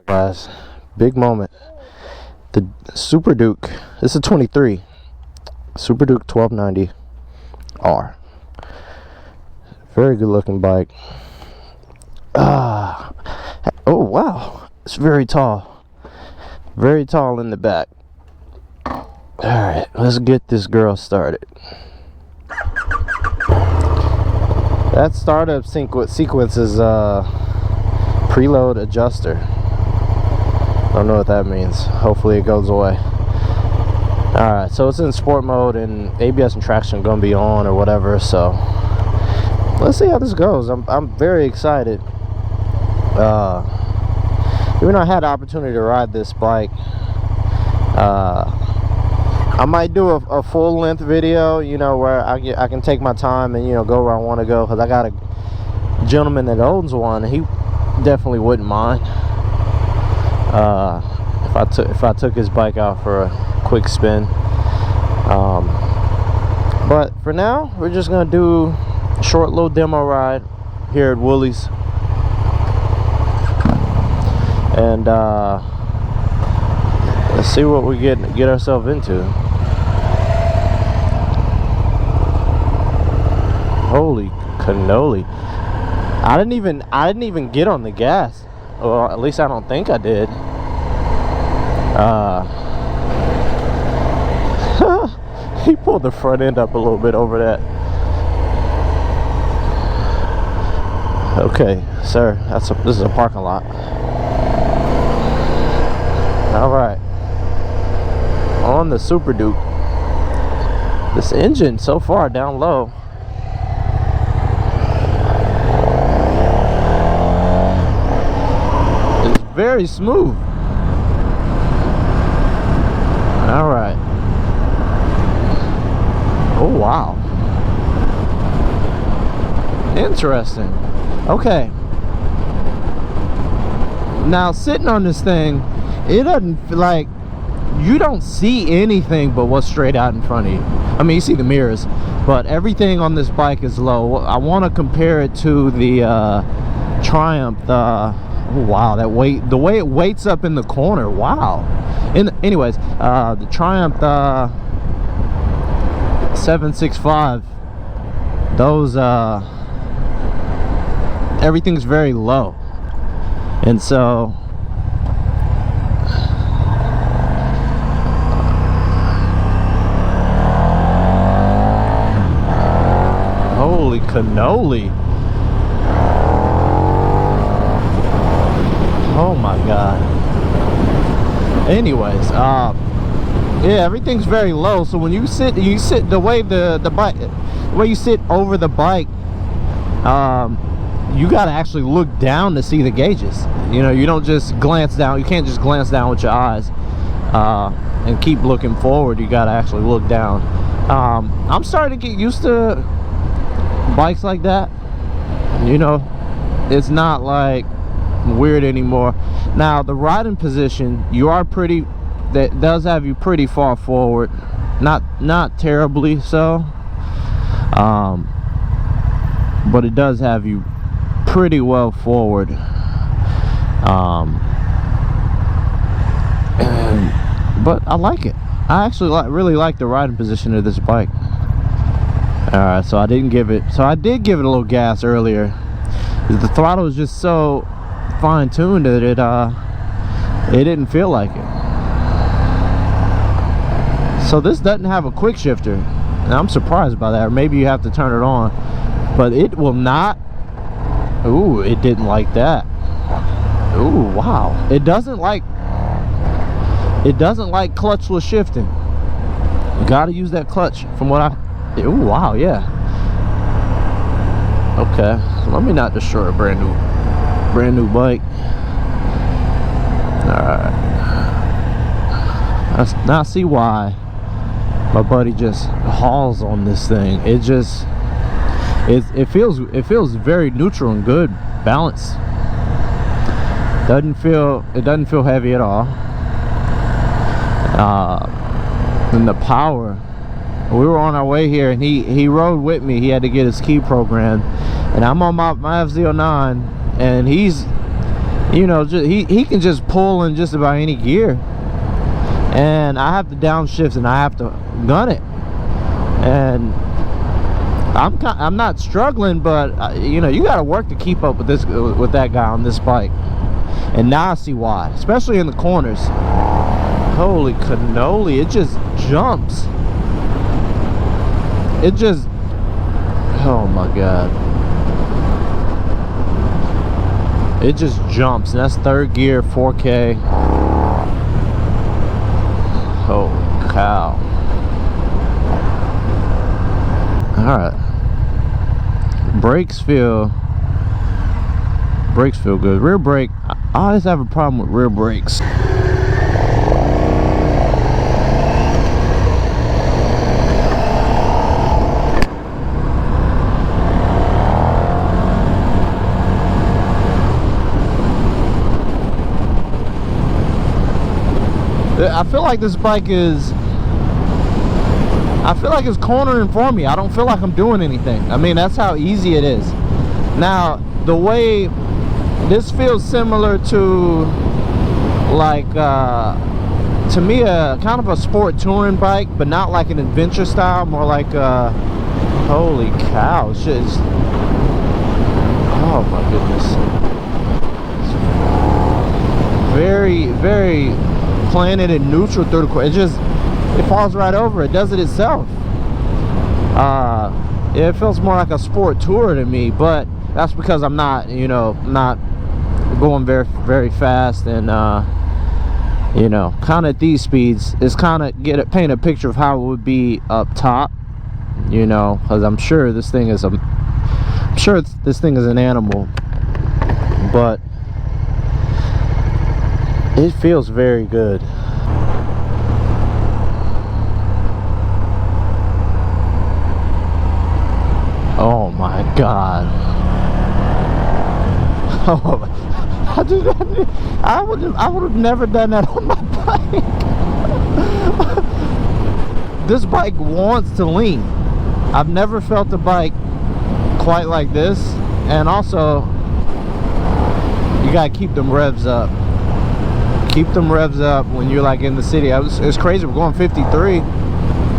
Guys, big moment. The SuperDuke. This is a 23 SuperDuke 1290R. Very good looking bike. Oh wow, it's very tall in the back. All right, let's get this girl started. That startup sequence is preload adjuster. Don't know what that means. Hopefully it goes away. Alright, so it's in sport mode and ABS and traction are gonna be on or whatever, so let's see how this goes. I'm very excited. Even though I had the opportunity to ride this bike, I might do a full length video, you know, where I can take my time and, you know, go where I want to go, because I got a gentleman that owns one and he definitely wouldn't mind if I took his bike out for a quick spin. But for now, we're just gonna do a short little demo ride here at Woolies, and let's see what we get ourselves into. Holy cannoli! I didn't even get on the gas. Well, at least I don't think I did. He pulled the front end up a little bit over that. Okay, sir, this is a parking lot. All right, on the SuperDuke. This engine so far down low. Very smooth. All right. Oh wow. Interesting. Okay. Now sitting on this thing, it doesn't feel like you don't see anything but what's straight out in front of you. I mean, you see the mirrors, but everything on this bike is low. I want to compare it to the Triumph. Oh, wow, the way it weights up in the corner. Wow. Anyways, the Triumph 765, those everything's very low, and so holy cannoli. Oh my god. Anyways, yeah, everything's very low, so when you sit the way the bike, the way you sit over the bike, you gotta actually look down to see the gauges. You know, you don't just glance down. You can't just glance down with your eyes and keep looking forward. You gotta actually look down. I'm starting to get used to bikes like that. You know, it's not like weird anymore. Now the riding position, that does have you pretty far forward, not terribly so, but it does have you pretty well forward, but I like it. I actually really like the riding position of this bike. Alright, so I did give it a little gas earlier. The throttle is just so fine-tuned that it didn't feel like it. So this doesn't have a quick shifter, and I'm surprised by that. Or maybe you have to turn it on, but it will not. Ooh, it didn't like that. Ooh, wow. It doesn't like clutchless shifting. You gotta use that clutch from what I. Ooh, wow, yeah. Okay, so let me not destroy a brand new bike. Alright, now I see why my buddy just hauls on this thing. It feels very neutral and good balance. It doesn't feel heavy at all. And the power, we were on our way here and he rode with me. He had to get his key programmed, and I'm on my FZ09, and he's you know, he can just pull in just about any gear, and I have to downshift and I have to gun it, and I'm not struggling, but you know, you got to work to keep up with that guy on this bike. And now I see why, especially in the corners. Holy cannoli, it just jumps. It just, oh my god, it just jumps. And that's third gear, 4K. Holy cow. All right, brakes feel good. Rear brake, I always have a problem with rear brakes. I feel like this bike is, I feel like it's cornering for me. I don't feel like I'm doing anything. I mean, that's how easy it is. Now, the way this feels similar to, like, to me, a kind of a sport touring bike, but not like an adventure style, more like holy cow, it's just, oh my goodness, it's very, very planted and neutral through the corner. It falls right over. It does it itself. It feels more like a sport tourer to me, but that's because I'm not, you know, not going very, very fast, and you know, kind of at these speeds, it's kind of paint a picture of how it would be up top, you know, because I'm sure this thing is an animal, but it feels very good. Oh my god. Oh, I would have never done that on my bike. This bike wants to lean. I've never felt a bike quite like this, and also you gotta keep them revs up. Keep them revs up when you're like in the city. It's crazy. We're going 53,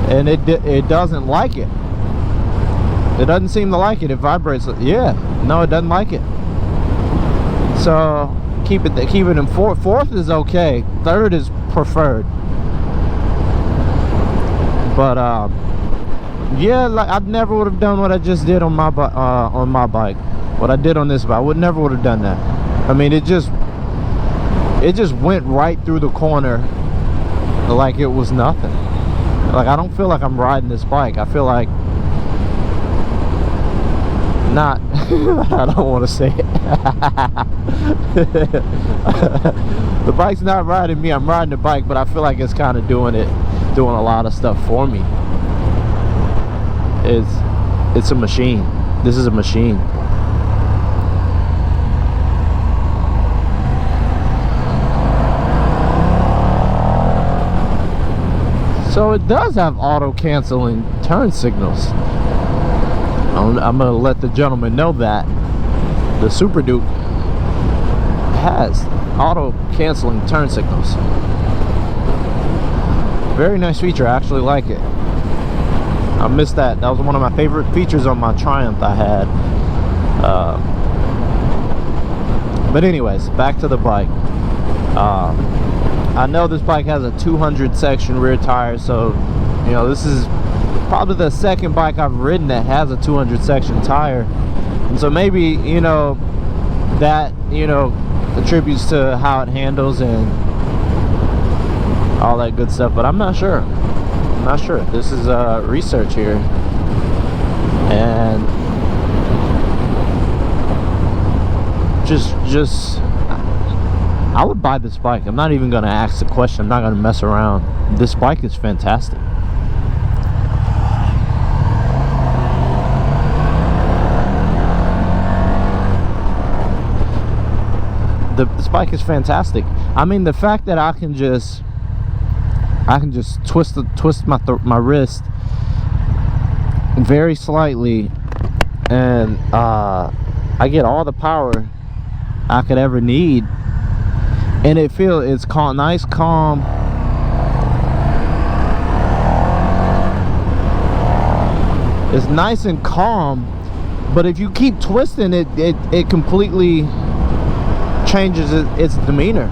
and it doesn't like it. It doesn't seem to like it. It vibrates. Yeah, no, it doesn't like it. So keep it in fourth. Fourth is okay. Third is preferred. But yeah, like I never would have done what I just did on my bike. What I did on this bike, I would never have done that. I mean, it just went right through the corner like it was nothing. Like, I don't feel like I'm riding this bike. I feel like not I don't want to say it. The bike's not riding me. I'm riding the bike, but I feel like it's kind of doing a lot of stuff for me. It's a machine. This is a machine. So it does have auto canceling turn signals. I'm gonna let the gentleman know that the SuperDuke has auto canceling turn signals. Very nice feature. I actually like it. I missed that. That was one of my favorite features on my Triumph I had. But anyways, back to the bike. I know this bike has a 200 section rear tire, so you know, this is probably the second bike I've ridden that has a 200 section tire, and so maybe, you know, that, you know, attributes to how it handles and all that good stuff, but I'm not sure. I'm not sure. This is research here, and just I would buy this bike. I'm not even going to ask the question. I'm not going to mess around. This bike is fantastic. This bike is fantastic. I mean, the fact that I can just twist my wrist very slightly, and I get all the power I could ever need and it's calm, nice, calm. It's nice and calm, but if you keep twisting it, it completely changes its demeanor.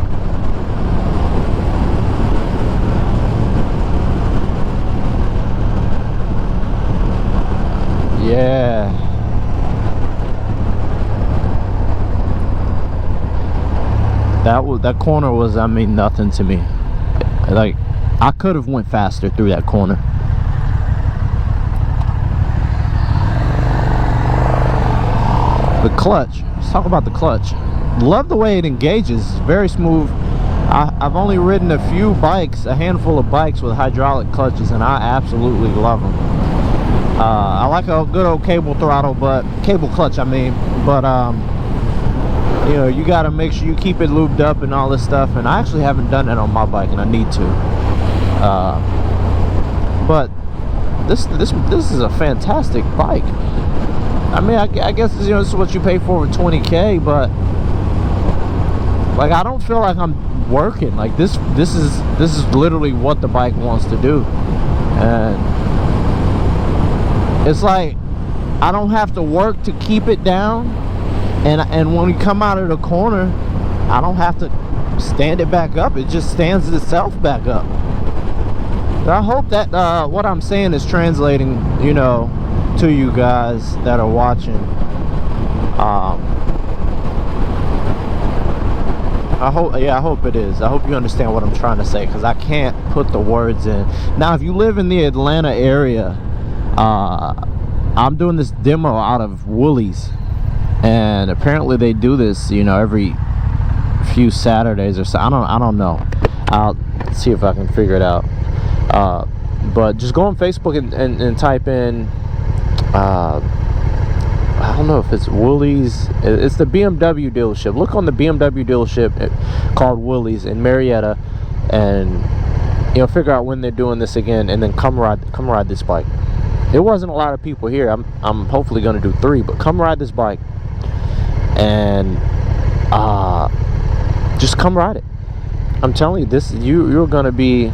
Yeah. That corner was, I mean, nothing to me. Like, I could have went faster through that corner. The clutch. Let's talk about the clutch. Love the way it engages. It's very smooth. I've only ridden a few bikes, a handful of bikes with hydraulic clutches, and I absolutely love them. I like a good old cable throttle, but cable clutch, I mean. But you know, you got to make sure you keep it lubed up and all this stuff. And I actually haven't done that on my bike, and I need to. But this is a fantastic bike. I mean, I guess, you know, this is what you pay for with 20K, but like, I don't feel like I'm working. Like, this is literally what the bike wants to do, and it's like I don't have to work to keep it down, and when we come out of the corner, I don't have to stand it back up. It just stands itself back up. So I hope that what I'm saying is translating, you know, to you guys that are watching. I hope it is. I hope you understand what I'm trying to say, because I can't put the words in. Now, if you live in the Atlanta area, I'm doing this demo out of Woolies, and apparently they do this, you know, every few Saturdays or so. I don't know. I'll see if I can figure it out. But just go on Facebook and type in, I don't know if it's Woolies. It's the BMW dealership. Look on the BMW dealership called Woolies in Marietta, and you know, figure out when they're doing this again, and then come ride this bike. There wasn't a lot of people here. I'm hopefully going to do 3, but come ride this bike, and just come ride it. I'm telling you, you're going to be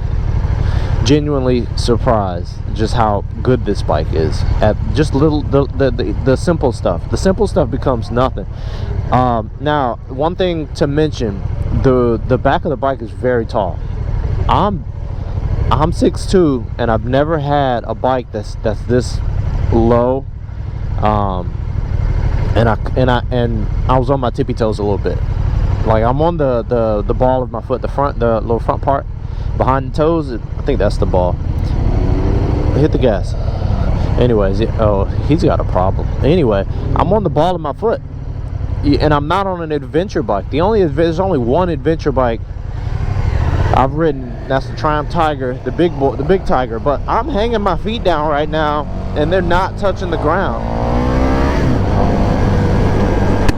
genuinely surprised just how good this bike is at just the simple stuff. The simple stuff becomes nothing. Now, one thing to mention, the back of the bike is very tall. I'm 6'2", and I've never had a bike that's this low. And I was on my tippy toes a little bit. Like, I'm on the ball of my foot, the little front part behind the toes. I think that's the ball. Hit the gas. Anyways, oh, he's got a problem. Anyway, I'm on the ball of my foot, and I'm not on an adventure bike. There's only one adventure bike I've ridden. That's the Triumph Tiger, the big Tiger. But I'm hanging my feet down right now, and they're not touching the ground.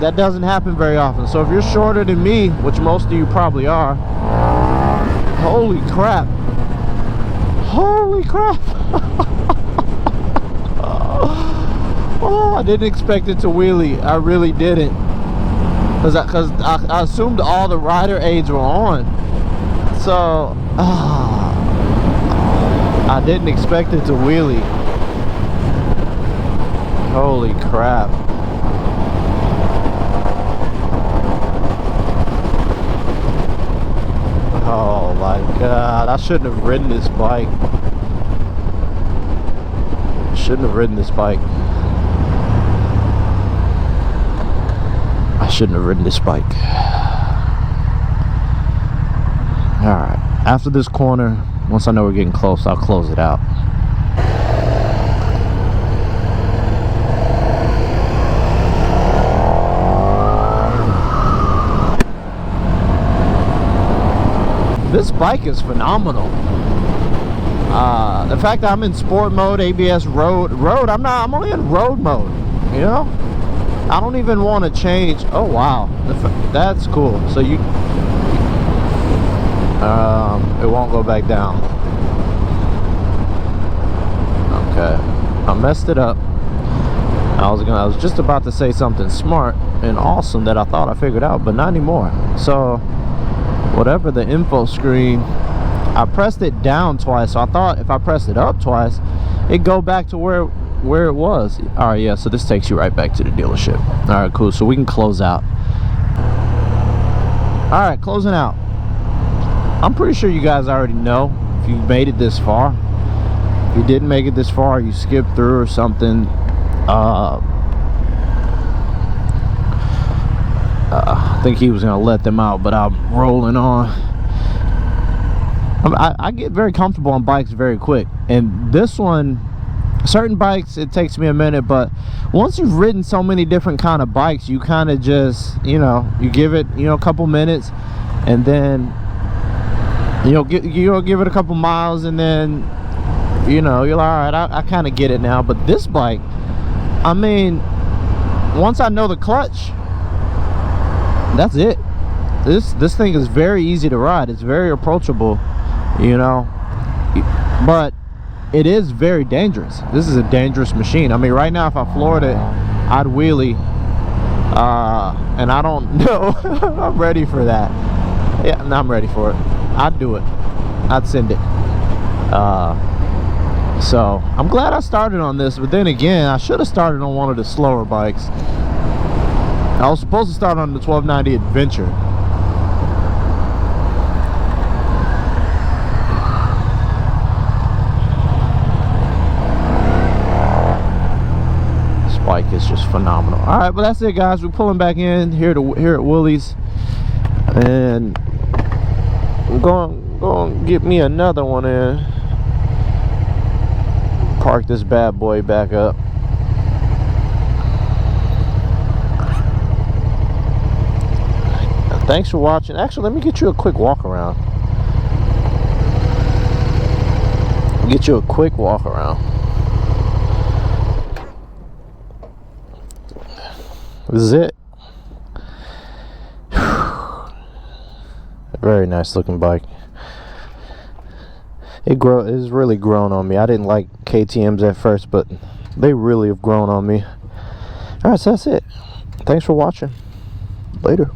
That doesn't happen very often. So if you're shorter than me, which most of you probably are, holy crap. Holy crap. Oh, I didn't expect it to wheelie. I really didn't. Because I assumed all the rider aids were on. So, I didn't expect it to wheelie. Holy crap. Oh my God, I shouldn't have ridden this bike. Shouldn't have ridden this bike. I shouldn't have ridden this bike. Alright, after this corner, once I know we're getting close, I'll close it out. This bike is phenomenal. The fact that I'm in sport mode, ABS, road, I'm only in road mode, you know? I don't even want to change. Oh wow, that's cool. So it won't go back down. Okay, I messed it up. I was just about to say something smart and awesome that I thought I figured out, but not anymore. So whatever the info screen, I pressed it down twice, so I thought if I pressed it up twice, it'd go back to where it was. All right, yeah, so this takes you right back to the dealership. All right, cool, so we can close out. All right, closing out. I'm pretty sure you guys already know if you made it this far. If you didn't make it this far, you skipped through or something. I think he was gonna let them out, but I'm rolling on. I get very comfortable on bikes very quick, and this one, certain bikes it takes me a minute, but once you've ridden so many different kind of bikes, you kind of just, you know, you give it, you know, a couple minutes, and then give it a couple miles, and then, you know, you're like, all right, I kind of get it now. But this bike, I mean, once I know the clutch, that's it. This thing is very easy to ride. It's very approachable, you know, but it is very dangerous. This is a dangerous machine. I mean, right now if I floored it, I'd wheelie, and I don't know I'm ready for that. Yeah, no, I'm ready for it. I'd do it. I'd send it. So I'm glad I started on this, but then again, I should have started on one of the slower bikes. I was supposed to start on the 1290 Adventure. This bike is just phenomenal. All right, but that's it, guys. We're pulling back in here at Willie's, and I'm going to get me another one in. Park this bad boy back up. Thanks for watching. Actually, let me get you a quick walk around. Get you a quick walk around. This is it. A very nice looking bike. It's really grown on me. I didn't like KTMs at first, but they really have grown on me. Alright, so that's it. Thanks for watching. Later.